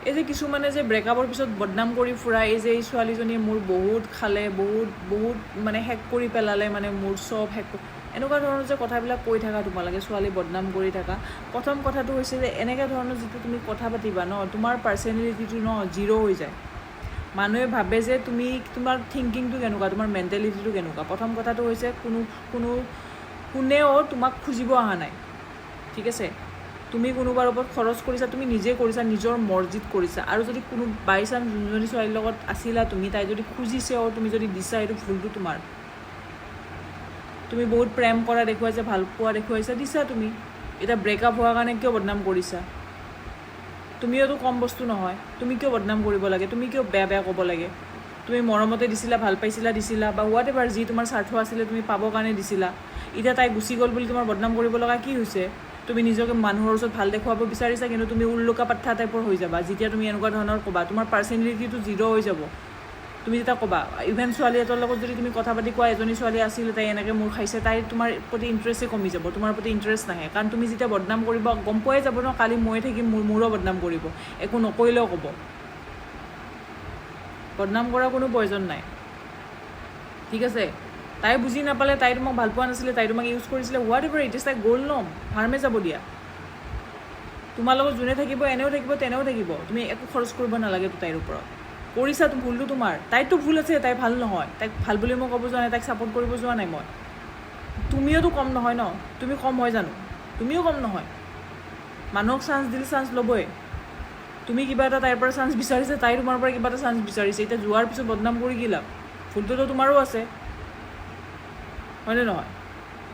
এই যে কিছুমানে যে ব্ৰেকআপৰ পিছত বদনাম কৰি ফুৰা, এই যে এই ছোৱালীজনীয়ে মোৰ বহুত খালে, বহুত মানে হেক কৰি পেলালে, মানে মোৰ চব হেক, এনেকুৱা ধৰণৰ যে কথাবিলাক কৈ থাকা তোমালোকে, ছোৱালী বদনাম কৰি থাকা। প্ৰথম কথাটো হৈছে যে এনেকুৱা ধৰণৰ যিটো তুমি কথা পাতিবা ন, তোমাৰ পাৰ্চনেলিটিটো ন জিৰ' হৈ যায়। মানুহে ভাবে যে তোমাৰ থিংকিংটো কেনেকুৱা, তোমাৰ মেণ্টেলিটিটো কেনেকুৱা। প্ৰথম কথাটো হৈছে কোনেও তোমাক খুজিব অহা নাই, ঠিক আছে। তুমি কোনোবাৰ ওপৰত খৰচ কৰিছা, তুমি নিজে কৰিছা, নিজৰ মৰ্জিত কৰিছা। আৰু যদি কোনো বাই চান্স যোনজনী ছোৱালীৰ লগত আছিলা তুমি, তাই যদি খুজিছেও, তুমি যদি দিছা, সেইটো ভুলটো তোমাৰ। তুমি বহুত প্ৰেম কৰা দেখুৱাইছা, ভাল পোৱা দেখুৱাইছা, দিছা তুমি। এতিয়া ব্ৰেকআপ হোৱাৰ কাৰণে কিয় বদনাম কৰিছা? তুমিওতো কম বস্তু নহয়, তুমি কিয় বদনাম কৰিব লাগে? তুমি কিয় বেয়া ক'ব লাগে? তুমি মৰমতে দিছিলা, ভাল পাইছিলা, দিছিলা, বা হোৱাট এভাৰ যি তোমাৰ স্বাৰ্থ আছিলে তুমি পাবৰ কাৰণে দিছিলা। এতিয়া তাই গুচি গ'ল বুলি তোমাৰ বদনাম কৰিব লগা কি হৈছে? তুমি নিজকে মানুহৰ ওচৰত ভাল দেখুৱাব বিচাৰিছা, কিন্তু তুমি উল্লুকা পাঠা টাইপৰ হৈ যাবা যেতিয়া তুমি এনেকুৱা ধৰণৰ ক'বা। তোমাৰ পাৰ্চনেলিটিটো জিৰ' হৈ যাব তুমি যেতিয়া ক'বা। ইভেন ছোৱালী এটাৰ লগত যদি তুমি কথা পাতি কোৱা, এজনী ছোৱালী আছিল, তাই এনেকৈ মোৰ খাইছে, তাই তোমাৰ প্ৰতি ইণ্টাৰেষ্টে কমি যাব, তোমাৰ প্ৰতি ইণ্টাৰেষ্ট নাহে। কাৰণ তুমি যেতিয়া বদনাম কৰিব, গম পোৱাই যাব ন, কালি ময়ে থাকিম, মোৰো বদনাম কৰিব, একো নকৰিলেও ক'ব। বদনাম কৰাৰ কোনো প্ৰয়োজন নাই, ঠিক আছে। তাই বুজি নাপালে, তাই তোমাক ভাল পোৱা নাছিলে, তাই তোমাক ইউজ কৰিছিলে, হোৱাট এভাৰ ইট ইজ, তাই গ'ল ন, হাৰ্মে যাব দিয়া। তোমাৰ লগত যোনে থাকিব, এনেও থাকিব, তেনেও থাকিব। তুমি একো খৰচ কৰিব নালাগে তাইৰ ওপৰত। কৰিছা, ভুলটো তোমাৰ। তাইতো ভুল আছে, তাই ভাল নহয়, তাইক ভাল বুলি মই ক'ব যোৱা নাই, তাইক ছাপৰ্ট কৰিব যোৱা নাই মই। তুমিওতো কম নহয় ন, তুমি কম হয় জানো? তুমিও কম নহয়। মানুহক চান্স দিলে চান্স ল'বই। তুমি কিবা এটা তাইৰ পৰা চান্স বিচাৰিছে, তাই তোমাৰ পৰা কিবা এটা চান্স বিচাৰিছে, এতিয়া যোৱাৰ পিছত বদনাম কৰি কি লাভ? ভুলটোতো তোমাৰো আছে, হয়নে নহয়?